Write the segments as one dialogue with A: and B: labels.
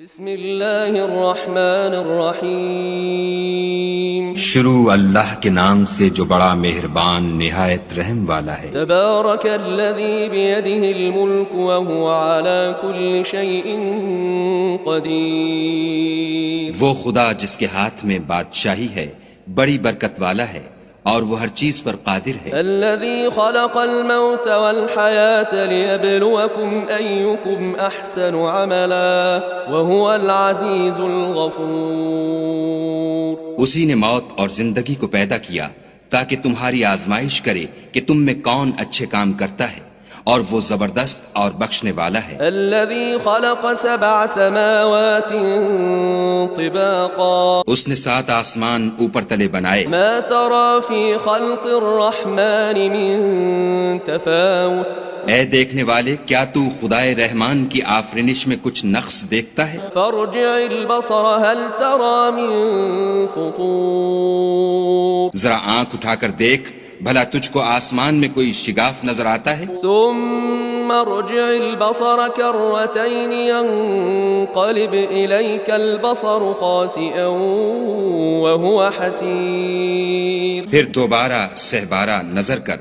A: بسم اللہ الرحمن الرحیم
B: شروع اللہ کے نام سے جو بڑا مہربان نہایت رحم والا ہے۔
A: تبارک الذی بیدہ الملک وہو علی کل شیء قدیر۔
C: وہ خدا جس کے ہاتھ میں بادشاہی ہے بڑی برکت والا ہے اور وہ ہر چیز پر قادر ہے۔
A: الذی خلق الموت والحیاة لیبلوکم ایکم احسن عملا وہو العزیز الغفور۔
C: اسی نے موت اور زندگی کو پیدا کیا تاکہ تمہاری آزمائش کرے کہ تم میں کون اچھے کام کرتا ہے، اور وہ زبردست اور بخشنے والا ہے۔
A: الذي خلق 7 سماوات طباقا
C: اس نے 7 آسمان اوپر تلے بنائے،
A: ما ترى في خلق الرحمن من تفاوت
C: اے دیکھنے والے کیا تو خدائے رحمان کی آفرینش میں کچھ نقص دیکھتا ہے؟
A: فارجع البصر هل ترى من فطور
C: ذرا آنکھ اٹھا کر دیکھ بھلا تجھ کو آسمان میں کوئی شگاف نظر آتا ہے؟
A: ثم ارجع البصر كرتين ينقلب إليك البصر خاسئا وهو حسير۔
C: پھر دوبارہ سہبارہ نظر کر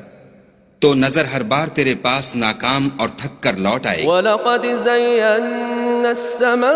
C: تو نظر ہر بار تیرے پاس ناکام اور تھک کر لوٹ آئے گی۔
A: وَلَقَدْ زَيَّنَّا السَّمَاءَ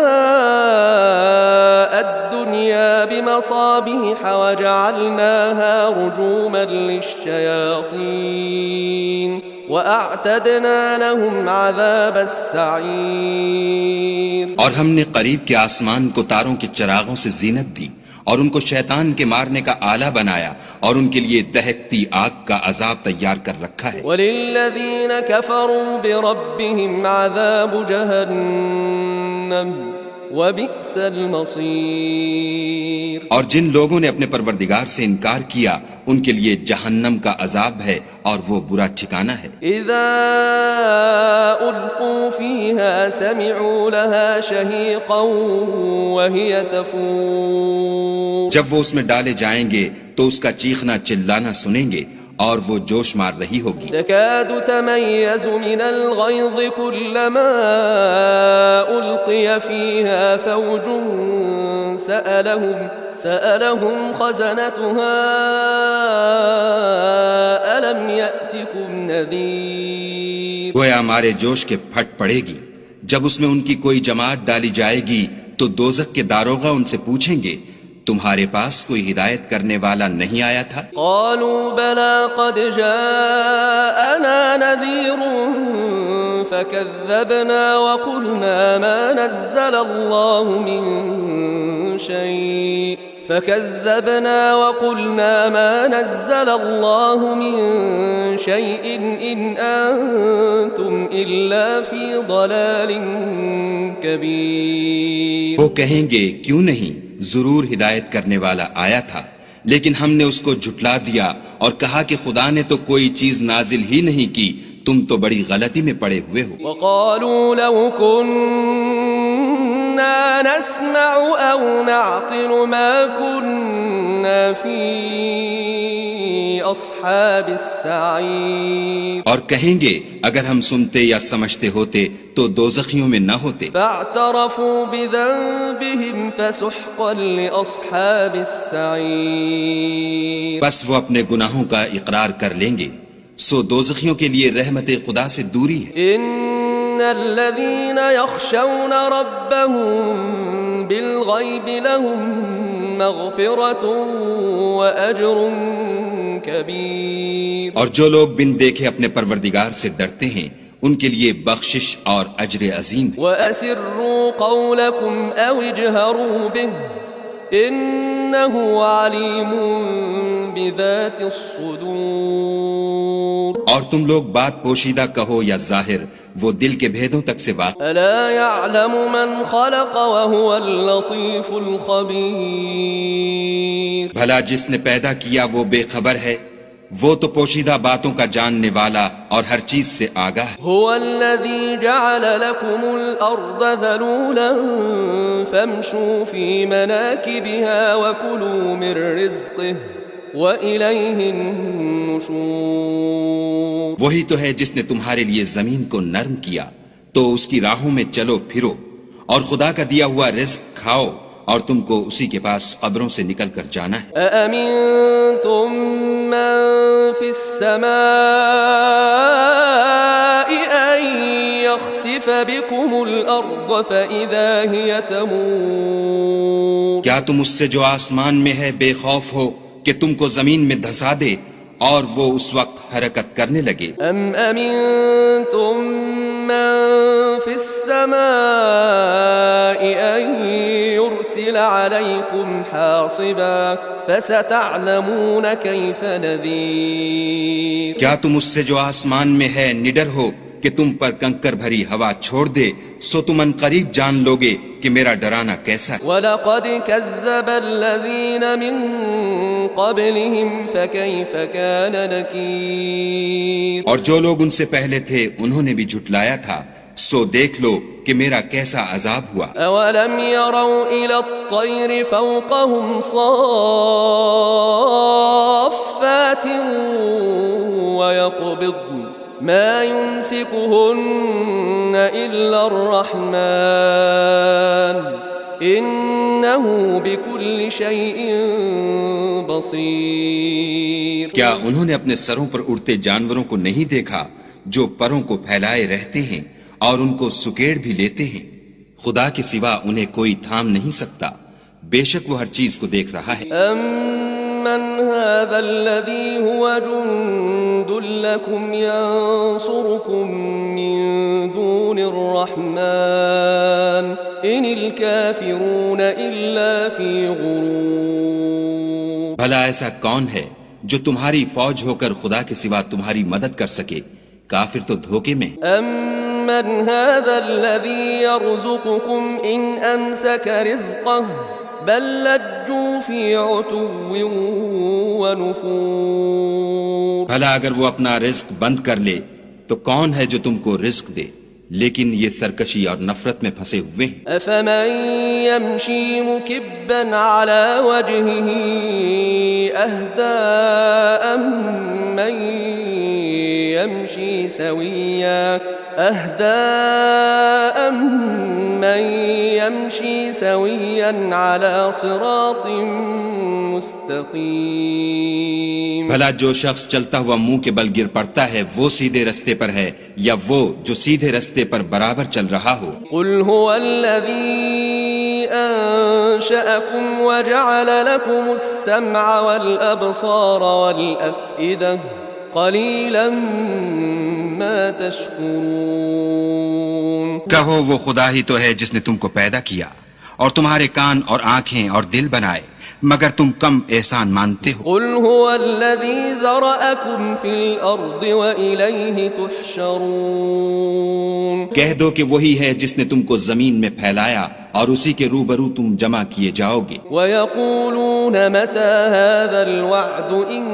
A: الدُّنْيَا بِمَصَابِيحَ وَجَعَلْنَاهَا رُجُومًا لِلشَّيَاطِينِ وَأَعْتَدْنَا لَهُمْ عَذَابَ السَّعِيرِ۔
C: اور ہم نے قریب کے آسمان کو تاروں کے چراغوں سے زینت دی اور ان کو شیطان کے مارنے کا آلہ بنایا اور ان کے لیے دہکتی آگ کا عذاب تیار کر رکھا ہے۔
A: وَلِلَّذِينَ كَفَرُوا بِرَبِّهِمْ عَذَابُ جَهَنَّمَ وَبِئْسَ الْمَصِيرُ۔
C: اور جن لوگوں نے اپنے پروردگار سے انکار کیا ان کے لیے جہنم کا عذاب ہے اور وہ برا ٹھکانہ ہے۔
A: اذا القوا فيها سمعوا لها شهيقا وهي تفور۔
C: جب وہ اس میں ڈالے جائیں گے تو اس کا چیخنا چلانا سنیں گے اور وہ جوش مار رہی ہوگی۔
A: تكاد تميز من الغيظ كلما ألقي فيها فوج سألهم خزنتها ألم يأتكم نذير۔
C: گویا ہمارے جوش کے پھٹ پڑے گی جب اس میں ان کی کوئی جماعت ڈالی جائے گی تو دوزخ کے داروغہ ان سے پوچھیں گے تمہارے پاس کوئی ہدایت کرنے والا نہیں آیا تھا؟
A: قالوا بلى قد جاءنا نذير فكذبنا وقلنا ما نزل الله من شيء إن أنتم إلا في ضلال كبير۔
C: وہ کہیں گے کیوں نہیں، ضرور ہدایت کرنے والا آیا تھا، لیکن ہم نے اس کو جھٹلا دیا اور کہا کہ خدا نے تو کوئی چیز نازل ہی نہیں کی، تم تو بڑی غلطی میں پڑے ہوئے ہو۔
A: وقالوا لو كنا نسمع أو نعقل ما كنا في أصحاب السعير۔
C: اور کہیں گے اگر ہم سنتے یا سمجھتے ہوتے تو دوزخیوں میں نہ ہوتے۔
A: فاعترفوا بذنبهم فسحقا لأصحاب السعير۔
C: بس وہ اپنے گناہوں کا اقرار کر لیں گے، سو دوزخیوں کے لیے رحمت خدا سے دوری ہے۔
A: ان الذين يخشون ربهم بالغيب لهم مغفرة وأجر كبير۔
C: اور جو لوگ بن دیکھے اپنے پروردگار سے ڈرتے ہیں ان کے لیے بخشش اور اجر عظیم ہے۔
A: وَأَسِرُّوا قَوْلَكُمْ أَوْ اجْهَرُوا بِهِ إِنَّهُ عَلِيمٌ بِذَاتِ الصُّدُورِ۔
C: اور تم لوگ بات پوشیدہ کہو یا ظاہر، وہ دل کے بھیدوں تک سے واقف۔
A: أَلَا يَعْلَمُ مَنْ خَلَقَ وَهُوَ اللَّطِيفُ الْخَبِيرُ۔
C: بھلا جس نے پیدا کیا وہ بے خبر ہے، وہ تو پوشیدہ باتوں کا جاننے والا اور ہر چیز سے آگاہ ہے۔
A: هو الذي جعل لكم الأرض ذلولا فامشوا في مناكبها وكلوا من رزقه وَإِلَيْهِ النُّشُورُ۔
C: وہی تو ہے جس نے تمہارے لیے زمین کو نرم کیا تو اس کی راہوں میں چلو پھرو اور خدا کا دیا ہوا رزق کھاؤ اور تم کو اسی کے پاس قبروں سے نکل کر جانا ہے۔
A: أأمنتم من في السماء أن يخسف بكم الأرض فإذا هي تمور؟
C: کیا تم اس سے جو آسمان میں ہے بے خوف ہو کہ تم کو زمین میں دھسا دے اور وہ اس وقت حرکت کرنے لگے؟
A: أم أمنتم من في السماء أن يرسل عليكم حاصبا فستعلمون كيف نذير؟
C: کیا تم اس سے جو آسمان میں ہے نڈر ہو کہ تم پر کنکر بھری ہوا چھوڑ دے، سو تم ان قریب جان لوگے کہ میرا ڈرانا کیسا ہے۔
A: وَلَقَدْ كَذَّبَ الَّذِينَ مِن قَبْلِهِمْ فَكَيْفَ كَانَ نَكِيرٌ؟
C: اور جو لوگ ان سے پہلے تھے انہوں نے بھی جھٹلایا تھا، سو دیکھ لو کہ میرا کیسا عذاب ہوا۔
A: أَوَلَمْ يَرَوْا إِلَى الطَّيْرِ فَوْقَهُمْ صَافَّاتٍ وَيَقْبِضْنَ مَا يُمْسِكُهُنَّ إِلَّا الرَّحْمَنُ إِنَّهُ بِكُلِّ شَيْءٍ بَصِيرٌ۔
C: کیا انہوں نے اپنے سروں پر اڑتے جانوروں کو نہیں دیکھا جو پروں کو پھیلائے رہتے ہیں اور ان کو سکیڑ بھی لیتے ہیں؟ خدا کے سوا انہیں کوئی تھام نہیں سکتا، بے شک وہ ہر چیز کو دیکھ رہا ہے۔
A: أَمَّنْ هَذَا الَّذِي هُوَ جُنْدٌ لَكُمْ يَنْصُرُكُمْ مِنْ دُونِ الرَّحْمَنِ إِنِ الْكَافِرُونَ إِلَّا فِي غُرُورٍ۔
C: بھلا ایسا کون ہے جو تمہاری فوج ہو کر خدا کے سوا تمہاری مدد کر سکے؟ کافر تو دھوکے میں۔
A: أَمَّنْ هَذَا الَّذِي يَرْزُقُكُمْ إِنْ أَمْسَكَ رِزْقَهُ بَلْ لَجُّوا فِي عُتُوٍّ وَنُفُورٍ۔
C: بھلا اگر وہ اپنا رزق بند کر لے تو کون ہے جو تم کو رزق دے؟ لیکن یہ سرکشی اور نفرت میں پھنسے ہوئے ہیں۔
A: أَفَمَن يَمْشِي مُكِبًّا عَلَى وَجْهِهِ أَهْدَىٰ أَمَّن يَمْشِي سَوِيًّا عَلَى صِرَاطٍ مُسْتَقِيمٍ۔
C: بھلا جو شخص چلتا ہوا منہ کے بل گر پڑتا ہے وہ سیدھے رستے پر ہے یا وہ جو سیدھے رستے پر برابر چل رہا ہو؟
A: قُلْ هُوَ الَّذِي أَنشَأَكُمْ وَجَعَلَ لَكُمُ السَّمْعَ وَالْأَبْصَارَ وَالْأَفْئِدَةَ قَلِيلًا مَا تَشْكُرُونَ۔
C: کہو وہ خدا ہی تو ہے جس نے تم کو پیدا کیا اور تمہارے کان اور آنکھیں اور دل بنائے، مگر تم کم احسان مانتے ہو۔
A: قُلْ هُوَ الَّذِي ذَرَأَكُمْ فِي الْأَرْضِ وَإِلَيْهِ تُحْشَرُونَ۔
C: کہہ دو کہ وہی ہے جس نے تم کو زمین میں پھیلایا اور اسی کے روبرو تم جمع کیے جاؤ گے۔
A: وَيَقُولُونَ مَتَى هَذَا الْوَعْدُ إِن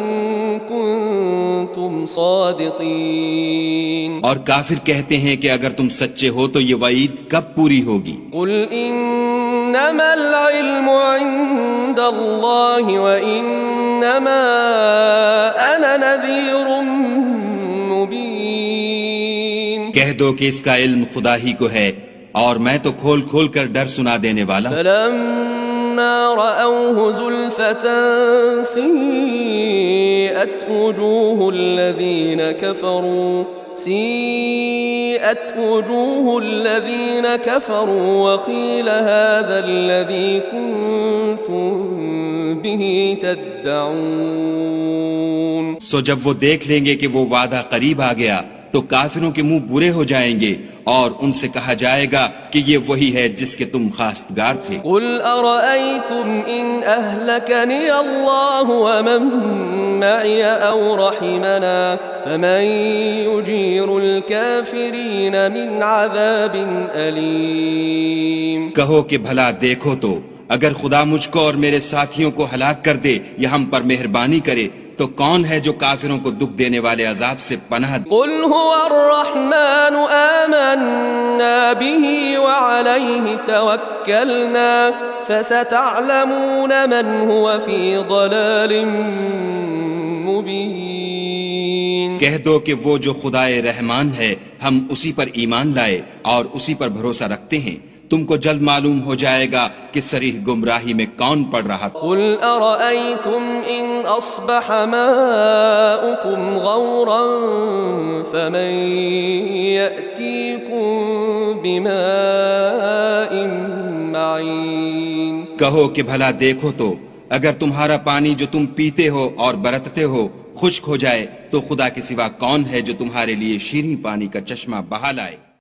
A: كُنتُمْ صَادِقِينَ۔
C: اور کافر کہتے ہیں کہ اگر تم سچے ہو تو یہ وعید کب پوری ہوگی؟
A: قُلْ إِنَّمَا الْعِلْمُ عِندَ اللَّهِ وَإِنَّمَا أَنَا نَذِيرٌ مُبِينٌ۔
C: کہہ دو کہ اس کا علم خدا ہی کو ہے اور میں تو کھول کھول کر ڈر سنا دینے والا ہوں۔
A: فَلَمَّا رَأَوْهُ زُلْفَةً سِيئَتْ وُجُوهُ الَّذِينَ كَفَرُوا وَقِيلَ هَذَا الَّذِي كُنتُم بِهِ تَدَّعُونَ۔
C: سو جب وہ دیکھ لیں گے کہ وہ وعدہ قریب آ گیا تو کافروں کے منہ برے ہو جائیں گے اور ان سے کہا جائے گا کہ یہ وہی ہے جس کے تم خواستگار تھے۔
A: قُلْ أَرَأَيْتُمْ إِنْ أَهْلَكَنِيَ اللَّهُ وَمَن مَّعِيَ أَوْ رَحِمَنَا فَمَن يُجِيرُ الْكَافِرِينَ مِنْ عَذَابٍ أَلِيمٍ۔
C: کہو کہ بھلا دیکھو تو اگر خدا مجھ کو اور میرے ساتھیوں کو ہلاک کر دے یا ہم پر مہربانی کرے تو کون ہے جو کافروں کو دکھ دینے والے عذاب سے پناہ دے؟
A: قُلْ هُوَ الرَّحْمَنُ آمَنَّا بِهِ وَعَلَيْهِ تَوَكَّلْنَا فَسَتَعْلَمُونَ مَنْ هُوَ فِي ضَلَالٍ مُبِينٍ۔
C: کہہ دو کہ وہ جو خدائے رحمان ہے ہم اسی پر ایمان لائے اور اسی پر بھروسہ رکھتے ہیں، تم کو جلد معلوم ہو جائے گا کہ صریح گمراہی میں کون پڑ رہا تھا۔
A: قل أرأيتم إن أصبح ماؤكم غورا فمن يأتيكم بماء معين۔
C: کہو کہ بھلا دیکھو تو اگر تمہارا پانی جو تم پیتے ہو اور برتتے ہو خشک ہو جائے تو خدا کے سوا کون ہے جو تمہارے لیے شیریں پانی کا چشمہ بہا لائے۔